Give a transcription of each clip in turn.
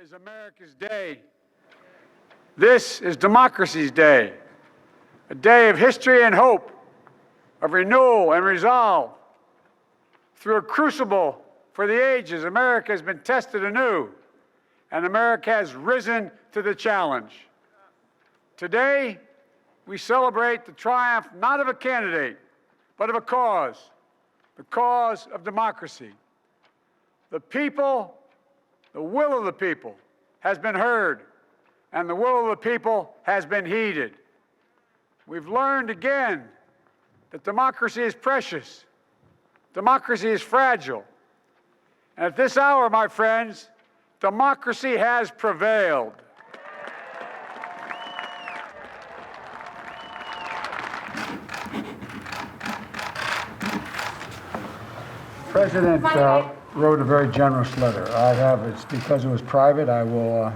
is America's day. This is democracy's day, a day of history and hope, of renewal and resolve. Through a crucible for the ages, America has been tested anew, and America has risen to the challenge. Today, we celebrate the triumph not of a candidate, but of a cause, the cause of democracy. The people, the will of the people has been heard, and the will of the people has been heeded. We've learned again that democracy is precious, democracy is fragile. And at this hour, my friends, democracy has prevailed. The President wrote a very generous letter. It's because it was private. I will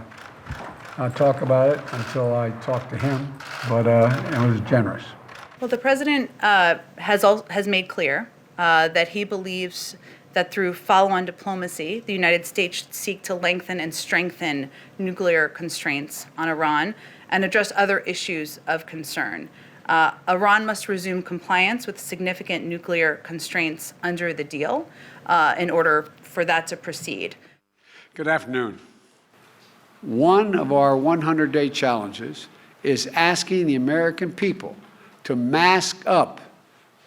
not talk about it until I talk to him, but it was generous. Well, the President has made clear that he believes that through follow-on diplomacy, the United States should seek to lengthen and strengthen nuclear constraints on Iran and address other issues of concern. Iran must resume compliance with significant nuclear constraints under the deal in order for that to proceed. Good afternoon. One of our 100-day challenges is asking the American people to mask up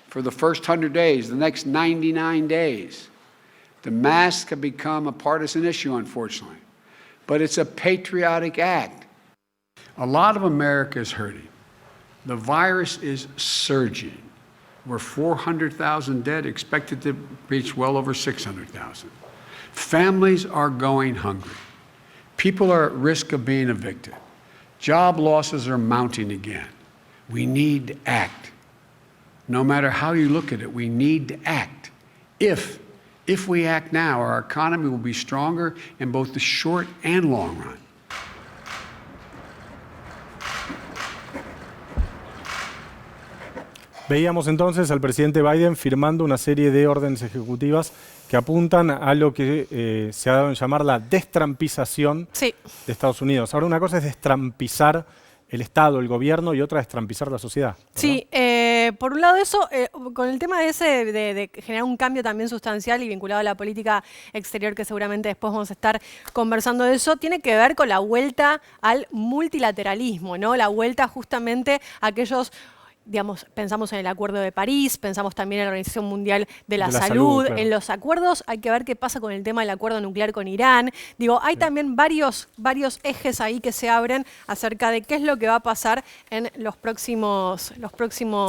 for the first 100 days, the next 99 days. The mask have become a partisan issue, unfortunately, but it's a patriotic act. A lot of America is hurting. The virus is surging. We're 400,000 dead, expected to reach well over 600,000. Families are going hungry. People are at risk of being evicted. Job losses are mounting again. We need to act. No matter how you look at it, we need to act. If we act now, our economy will be stronger in both the short and long run. Veíamos entonces al presidente Biden firmando una serie de órdenes ejecutivas que apuntan a lo que se ha dado en llamar la destrampización de Estados Unidos. Ahora, una cosa es destrampizar el Estado, el gobierno, y otra es destrampizar la sociedad, ¿verdad? Sí, por un lado eso, con el tema ese de generar un cambio también sustancial y vinculado a la política exterior, que seguramente después vamos a estar conversando de eso, tiene que ver con la vuelta al multilateralismo, ¿no? La vuelta justamente a aquellos... Digamos, pensamos en el Acuerdo de París, pensamos también en la Organización Mundial de la Salud, claro. En los acuerdos hay que ver qué pasa con el tema del acuerdo nuclear con Irán. Digo, hay también varios ejes ahí que se abren acerca de qué es lo que va a pasar en los próximos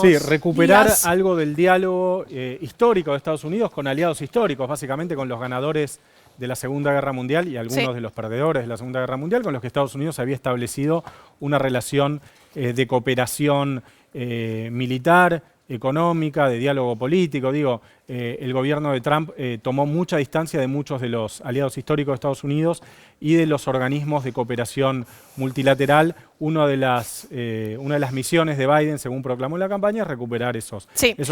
Sí, recuperar días. Algo del diálogo histórico de Estados Unidos con aliados históricos, básicamente con los ganadores de la Segunda Guerra Mundial y algunos de los perdedores de la Segunda Guerra Mundial, con los que Estados Unidos había establecido una relación de cooperación militar, económica, de diálogo político. Digo, el gobierno de Trump tomó mucha distancia de muchos de los aliados históricos de Estados Unidos y de los organismos de cooperación multilateral. Una de las misiones de Biden, según proclamó en la campaña, es recuperar esos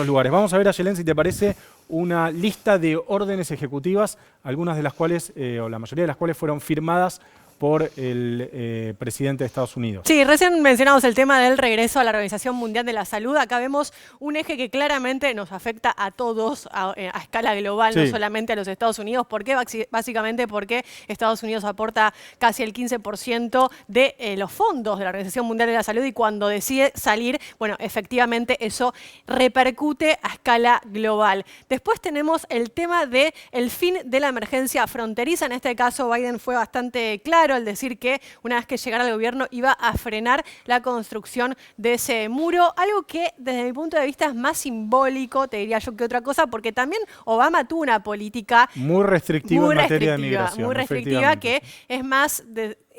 lugares. Vamos a ver, Ayelen, si te parece, una lista de órdenes ejecutivas, algunas de las cuales, o la mayoría de las cuales fueron firmadas por el presidente de Estados Unidos. Sí, recién mencionamos el tema del regreso a la Organización Mundial de la Salud. Acá vemos un eje que claramente nos afecta a todos a escala global, no solamente a los Estados Unidos. ¿Por qué? Básicamente porque Estados Unidos aporta casi el 15% de los fondos de la Organización Mundial de la Salud, y cuando decide salir, bueno, efectivamente eso repercute a escala global. Después tenemos el tema del fin de la emergencia fronteriza. En este caso, Biden fue bastante claro al decir que una vez que llegara al gobierno iba a frenar la construcción de ese muro, algo que desde mi punto de vista es más simbólico, te diría yo, que otra cosa, porque también Obama tuvo una política muy restrictiva en materia de migración. Muy restrictiva, que es más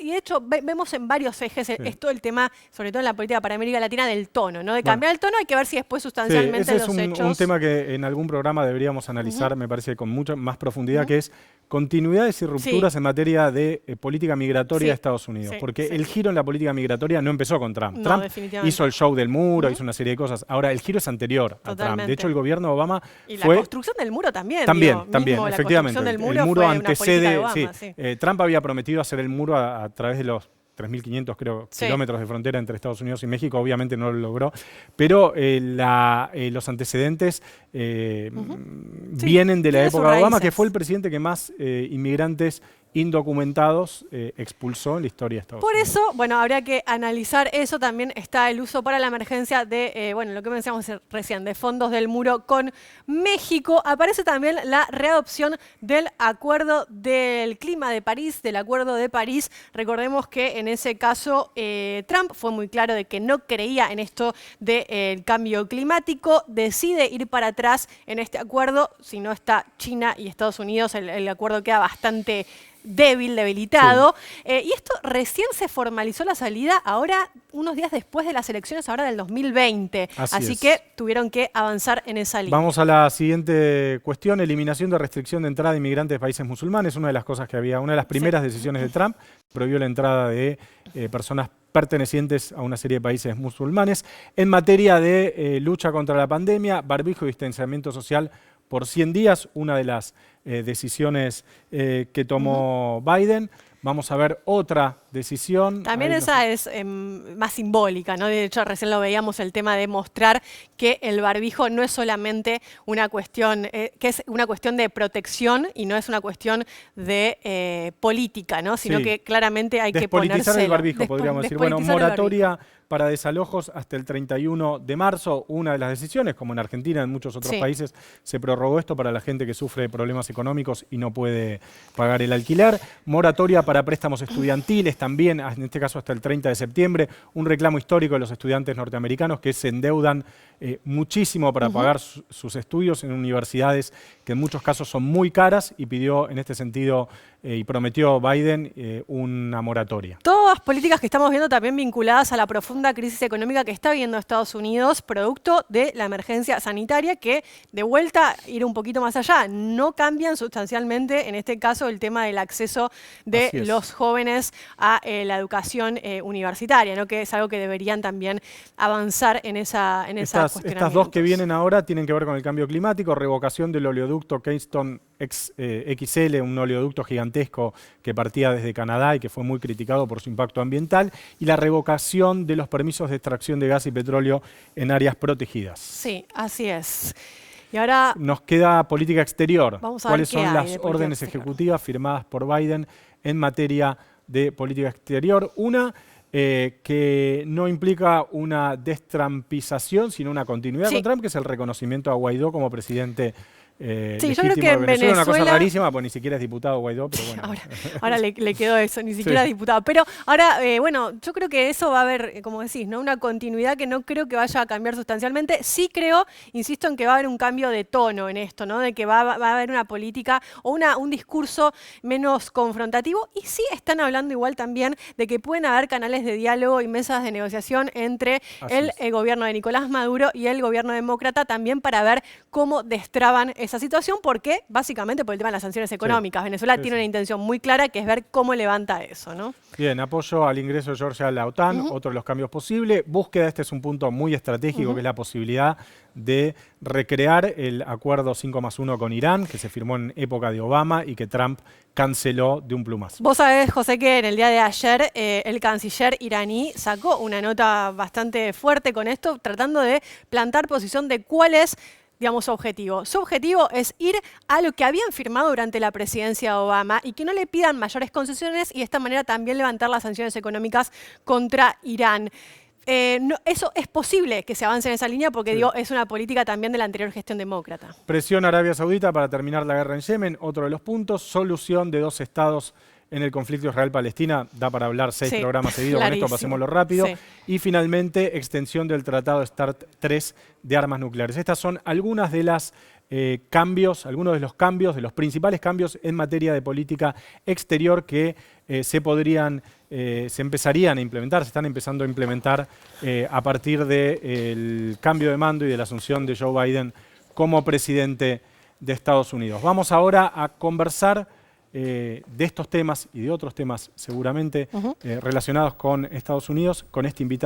y de hecho vemos en varios ejes es todo el tema, sobre todo en la política para América Latina, del tono, ¿no? De cambiar el tono, hay que ver si después sustancialmente ese es los hechos... un tema que en algún programa deberíamos analizar, me parece, con mucha más profundidad, que es continuidades y rupturas en materia de política migratoria de Estados Unidos. Porque el giro en la política migratoria no empezó con Trump. No, Trump definitivamente. hizo el show del muro, hizo una serie de cosas. Ahora, el giro es anterior a Trump. De hecho, el gobierno de Obama y fue... la construcción del muro también. También, Mismo la efectivamente. construcción del muro el muro fue una política de antecede... Obama, Trump había prometido hacer el muro a través de los 3.500 kilómetros de frontera entre Estados Unidos y México, obviamente no lo logró, pero los antecedentes vienen de la época de Obama, que fue el presidente que más inmigrantes indocumentados expulsó en la historia de Estados Unidos. Por eso, bueno, habría que analizar eso. También está el uso para la emergencia de, bueno, lo que mencionamos recién, de fondos del muro con México. Aparece también la readopción del Acuerdo del Clima de París, del Acuerdo de París. Recordemos que en ese caso Trump fue muy claro de que no creía en esto del cambio climático, decide ir para atrás en este acuerdo. Si no está China y Estados Unidos, el acuerdo queda bastante debilitado. Y esto recién se formalizó la salida ahora, unos días después de las elecciones, ahora del 2020. Así que tuvieron que avanzar en esa línea. Vamos a la siguiente cuestión: eliminación de restricción de entrada de inmigrantes de países musulmanes. Una de las cosas que había, una de las primeras decisiones de Trump, prohibió la entrada de personas pertenecientes a una serie de países musulmanes. En materia de lucha contra la pandemia, barbijo y distanciamiento social por 100 días, una de las decisiones que tomó Biden. Vamos a ver otra decisión. También esa es más simbólica, ¿no? De hecho, recién lo veíamos, el tema de mostrar que el barbijo no es solamente una cuestión, que es una cuestión de protección y no es una cuestión de política, ¿no? Sino que claramente hay que ponerse... Despolitizar el barbijo, podríamos decir. Bueno, moratoria para desalojos hasta el 31 de marzo, una de las decisiones, como en Argentina, en muchos otros países, se prorrogó esto para la gente que sufre problemas económicos y no puede pagar el alquiler. Moratoria para préstamos estudiantiles también, en este caso hasta el 30 de septiembre, un reclamo histórico de los estudiantes norteamericanos que se endeudan muchísimo para pagar sus estudios en universidades que en muchos casos son muy caras, y pidió en este sentido y prometió Biden una moratoria. Todas políticas que estamos viendo también vinculadas a la profunda crisis económica que está viviendo Estados Unidos, producto de la emergencia sanitaria, que de vuelta, ir un poquito más allá, no cambian sustancialmente, en este caso, el tema del acceso de los jóvenes a la educación universitaria, ¿no? Que es algo que deberían también avanzar en esa Estas dos que vienen ahora tienen que ver con el cambio climático: revocación del oleoducto Keystone XL, un oleoducto gigantesco que partía desde Canadá y que fue muy criticado por su impacto ambiental, y la revocación de los permisos de extracción de gas y petróleo en áreas protegidas. Sí, así es. Y ahora nos queda política exterior. Vamos a ver ¿Cuáles son las órdenes ejecutivas firmadas por Biden en materia de política exterior? Una que no implica una destrampización, sino una continuidad con Trump, que es el reconocimiento a Guaidó como presidente legítimo yo creo que de Venezuela. Una cosa Venezuela... rarísima, pues ni siquiera es diputado Guaidó, pero bueno. Ahora le quedó eso, ni siquiera es diputado. Pero ahora, bueno, yo creo que eso va a haber, como decís, ¿no? Una continuidad que no creo que vaya a cambiar sustancialmente. Sí creo, insisto, en que va a haber un cambio de tono en esto, ¿no? De que va a haber una política o un discurso menos confrontativo. Y sí están hablando igual también de que pueden haber canales de diálogo y mesas de negociación entre el gobierno de Nicolás Maduro y el gobierno demócrata, también para ver cómo destraban esa situación, porque básicamente por el tema de las sanciones económicas. Venezuela tiene una intención muy clara, que es ver cómo levanta eso, ¿no? Bien, apoyo al ingreso de Georgia a la OTAN, otro de los cambios posibles. Búsqueda, este es un punto muy estratégico, que es la posibilidad de recrear el acuerdo 5+1 con Irán, que se firmó en época de Obama y que Trump canceló de un plumazo. Vos sabés, José, que en el día de ayer el canciller iraní sacó una nota bastante fuerte con esto, tratando de plantar posición de cuál es, digamos, su objetivo. Su objetivo es ir a lo que habían firmado durante la presidencia de Obama y que no le pidan mayores concesiones, y de esta manera también levantar las sanciones económicas contra Irán. Eso es posible que se avance en esa línea porque, digo, es una política también de la anterior gestión demócrata. Presión a Arabia Saudita para terminar la guerra en Yemen, otro de los puntos. Solución de 2 estados en el conflicto Israel-Palestina, da para hablar 6 programas seguidos, con esto pasémoslo rápido. Y finalmente, extensión del Tratado START 3 de armas nucleares. Estas son algunas de las cambios, algunos de los principales cambios en materia de política exterior que se empezarían a implementar, se están empezando a implementar a partir del cambio de mando y de la asunción de Joe Biden como presidente de Estados Unidos. Vamos ahora a conversar de estos temas y de otros temas seguramente relacionados con Estados Unidos con este invitado.